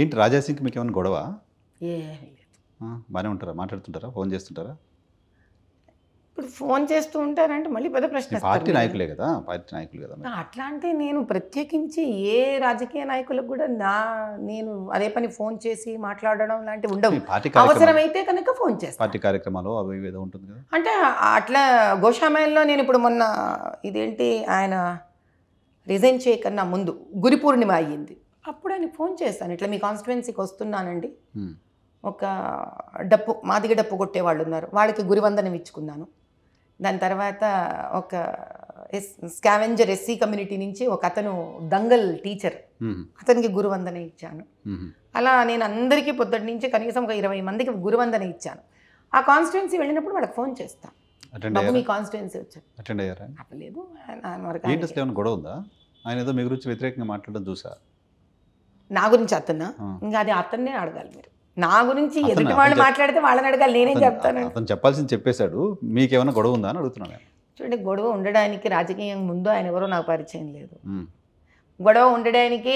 ఏంటి రాజాసింగ్కి మీకు ఏమైనా గొడవ? ఏమీ లేదు. బాగానే ఉంటారా? మాట్లాడుతుంటారా? ఫోన్ చేస్తుంటారా? ఇప్పుడు ఫోన్ చేస్తూ ఉంటారంటే మళ్ళీ పెద్ద ప్రశ్న పార్టీ నాయకులే కదా, పార్టీ నాయకులు కదా. అట్లా అంటే నేను ప్రత్యేకించి ఏ రాజకీయ నాయకులకు కూడా నేను అదే పని ఫోన్ చేసి మాట్లాడడం లాంటివి ఉండవు. అవసరమైతే కనుక ఫోన్ చేస్తాను. పార్టీ కార్యక్రమాలు అవి ఏదో ఉంటుంది కదా. అంటే అట్లా గోషామయంలో నేను ఇప్పుడు మొన్న ఇదేంటి ఆయన రిజైన్ చేయకన్నా ముందు గురి పూర్ణిమ అయ్యింది. అప్పుడు ఆయన ఫోన్ చేస్తాను, ఇట్లా మీ కాన్స్టిట్యువెన్సీకి వస్తున్నానండి, ఒక మాదిగ డప్పు కొట్టేవాళ్ళు ఉన్నారు, వాళ్ళకి గురివందనం ఇచ్చుకున్నాను. దాని తర్వాత ఒక స్కావెంజర్ ఎస్సీ కమ్యూనిటీ నుంచి ఒక అతను దంగల్ టీచర్, అతనికి గురువందన ఇచ్చాను. అలా నేను అందరికీ పొద్దుటి నుంచి కనీసం ఒక 20 మందికి గురువందన ఇచ్చాను. ఆ కాన్స్టిట్యువెన్సీ వెళ్ళినప్పుడు వాళ్ళకి ఫోన్ చేస్తాను, మీ కాన్స్టిట్యువెన్సీ వచ్చాను. అటెండ్ అయ్యారా? లేదు. గొడవ ఉందా? ఆయన ఏదో మీ గురించి వ్యతిరేకంగా మాట్లాడడం చూసా. నా గురించి అతన్నా? ఇంకా అది అతన్నే అడగాలి మీరు. నా గురించి ఎదుటి వాళ్ళు మాట్లాడితే వాళ్ళని అడగాలి, నేనేం చెప్తాను? అతను చెప్పాల్సింది చెప్పేశాడు. మీకేమైనా గొడవ ఉందా అని అడుగుతున్నాను. చూడండి, గొడవ ఉండడానికి రాజకీయం ముందు ఆయన ఎవరో నాకు పరిచయం లేదు. గొడవ ఉండడానికి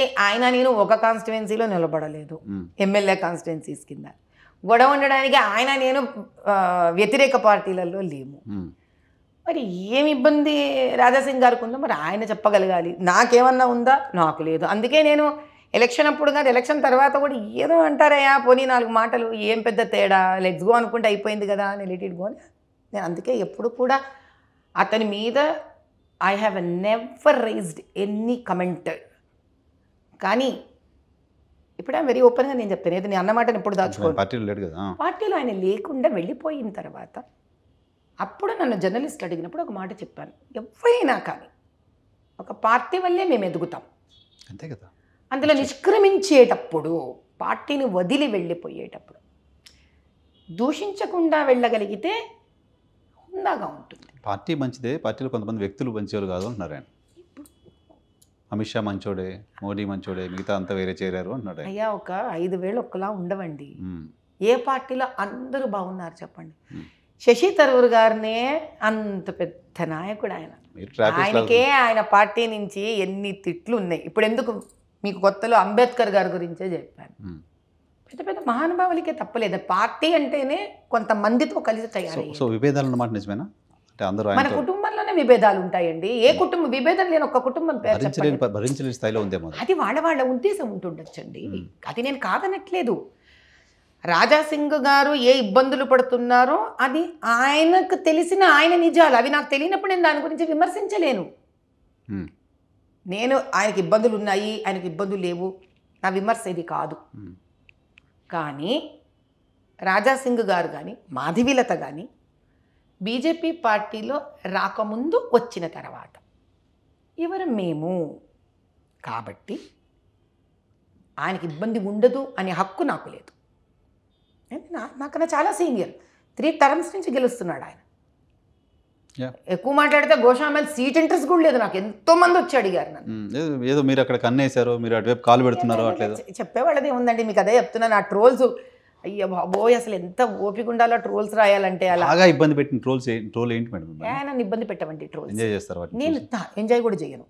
నేను ఒక కాన్స్టిట్యువెన్సీలో నిలబడలేదు, ఎమ్మెల్యే కాన్స్టిట్యువెన్సీస్ కింద. గొడవ ఉండడానికి నేను వ్యతిరేక పార్టీలలో లేము. మరి ఏమి ఇబ్బంది రాజాసింగ్ గారికి ఉందో మరి ఆయన చెప్పగలగాలి. నాకేమన్నా ఉందా? నాకు లేదు. అందుకే నేను ఎలక్షన్ అప్పుడు కాదు, ఎలక్షన్ తర్వాత కూడా ఏదో అంటారయ్యా, పోనీ 4 మాటలు, ఏం పెద్ద తేడా, లెట్స్ గో అనుకుంటే అయిపోయింది కదా అని లెట్ ఇట్ గో అని నేను అందుకే ఎప్పుడు కూడా అతని మీద I have never raised any comment. కానీ ఇప్పుడే వెరీ ఓపెన్గా నేను చెప్తాను, ఏదో నేను అన్నమాటను ఎప్పుడు దాచుకోను. పార్టీలో ఆయన లేకుండా వెళ్ళిపోయిన తర్వాత అప్పుడు నన్ను జర్నలిస్ట్ అడిగినప్పుడు ఒక మాట చెప్పాను, ఎవరైనా కానీ ఒక పార్టీ వల్లే మేము ఎదుగుతాం, అంతే కదా. అందులో నిష్క్రమించేటప్పుడు, పార్టీని వదిలి వెళ్ళిపోయేటప్పుడు దూషించకుండా వెళ్ళగలిగితే హుందాగా ఉంటుంది. పార్టీ మంచిదే, పార్టీలో కొంతమంది వ్యక్తులు మంచివాళ్ళు కాదు అంటున్నారు ఆయన. అమిత్ షా మంచోడే, మోడీ మంచోడే, మిగతా అంతా వేరే చేరారు అంటున్నాడు. అయ్యా, ఒక 5,000 ఒకలా ఉండవండి. ఏ పార్టీలో అందరూ బాగున్నారు చెప్పండి? శశి తరూర్ గారినే అంత పెద్ద నాయకుడు ఆయన, ఆయనకే ఆయన పార్టీ నుంచి ఎన్ని తిట్లు ఉన్నాయి. ఇప్పుడు ఎందుకు మీకు కొత్తలో అంబేద్కర్ గారి గురించే చెప్పాను. పెద్ద పెద్ద మహానుభావులకే తప్పలేదు. పార్టీ అంటేనే కొంతమందితో కలిసి తయారయ్యారు. సో విభేదాలు అన్నమాట నిజమేనా? అంటే అందరూ మన కుటుంబంలోనే విభేదాలు ఉంటాయండి. ఏ కుటుంబం విభేదం లేని ఒక కుటుంబం పేరు భరించలేని స్థాయిలో ఉందేమో. అది వాళ్ళ ఉద్దేశం ఉంటుండొచ్చండి, అది నేను కాదనట్లేదు. రాజాసింగ్ గారు ఏ ఇబ్బందులు పడుతున్నారో అది ఆయనకు తెలిసిన ఆయన నిజాలు, అవి నాకు తెలియనప్పుడు నేను దాని గురించి విమర్శించలేను. నేను ఆయనకి ఇబ్బందులు ఉన్నాయి, ఆయనకి ఇబ్బందులు లేవు, నా విమర్శ ఇది కాదు. కానీ రాజాసింగ్ గారు కానీ మాధవీలత కానీ బీజేపీ పార్టీలో రాకముందు వచ్చిన తర్వాత ఎవరు మేము కాబట్టి ఆయనకి ఇబ్బంది ఉండదు అనే హక్కు నాకు లేదు. నాకన్నా చాలా సీనియర్, 3 టర్మ్స్ నుంచి గెలుస్తున్నాడు ఆయన. ఎక్కువ మాట్లాడితే గోషామల్ సీట్ ఇంట్రెస్ట్ కూడా లేదు నాకు. ఎంతో మంది వచ్చి అడిగారు నన్ను, ఏదో మీరు అక్కడ కన్నేశారు, మీరు అటువైపు కాలు పెడుతున్నారు, అట్లేదు చెప్పేవాళ్ళదే ఉందండి. మీకు అదే చెప్తున్నాను, ఆ ట్రోల్స్ అయ్యో బాబోయ్, అసలు ఎంత ఓపిక ఉండాలో ట్రోల్స్ రాయాలంటే. అలాగా ఇబ్బంది పెట్టిన ట్రోల్ ఏంటి మేడం? నన్ను ఇబ్బంది పెట్టవండి ట్రోల్స్. ఎంజాయ్ చేస్తారు? నేను ఎంజాయ్ కూడా చేయను.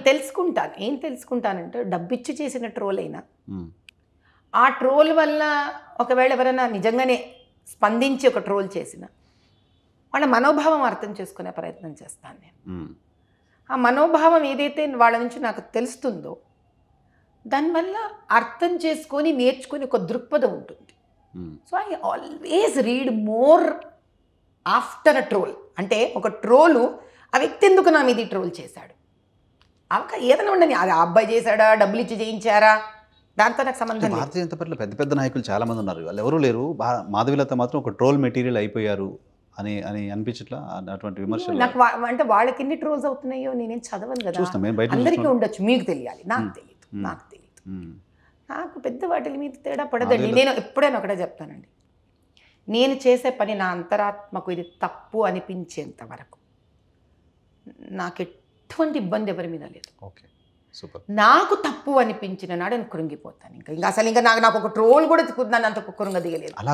తెలుసుకుంటాను. ఏం తెలుసుకుంటానంటే, డబ్బిచ్చి చేసిన ట్రోల్ అయినా ఆ ట్రోల్ వల్ల ఒకవేళ ఎవరైనా నిజంగానే స్పందించి ఒక ట్రోల్ చేసిన వాళ్ళ మనోభావం అర్థం చేసుకునే ప్రయత్నం చేస్తాను నేను. ఆ మనోభావం ఏదైతే వాళ్ళ నుంచి నాకు తెలుస్తుందో దానివల్ల అర్థం చేసుకొని నేర్చుకుని ఒక దృక్పథం ఉంటుంది. So I always read more after a troll. అంటే ఒక ట్రోలు ఆ వ్యక్తి ఎందుకు నా మీద ట్రోల్ చేశాడు, ఏదైనా ఉండని, అది ఆ అబ్బాయి చేశాడా, డబ్బులు ఇచ్చి చేయించారా, దాంతో నాకు సంబంధం లేదు. భారతీయ జనతా పార్టీలో పెద్ద పెద్ద నాయకులు చాలా మంది ఉన్నారు, వాళ్ళు ఎవరూ లేరు. మాధవీలత మాత్రం ఒక ట్రోల్ మెటీరియల్ అయిపోయారు అని అనిపించట్లా? అటువంటి విమర్శలు నాకు అంటే వాళ్ళకి ఎన్ని ట్రోల్స్ అవుతున్నాయో నేనేం చదవను కదా, అందరికీ ఉండొచ్చు, మీకు తెలియాలి, నాకు తెలియదు. నాకు పెద్ద వాటి మీద తేడా పడదండి. నేను ఎప్పుడైనా ఒకటే చెప్తానండి, నేను చేసే పని నా అంతరాత్మకు ఇది తప్పు అనిపించేంత వరకు నాకు ఎటువంటి ఇబ్బంది ఎవరి మీద లేదు. Okay, super. నాకు తప్పు అనిపించిన నాడు నేను కృంగిపోతాను. ఇంకా అసలు నాకు ఒక ట్రోల్ కూడా నన్ను అంత కృంగ దిగలేదు.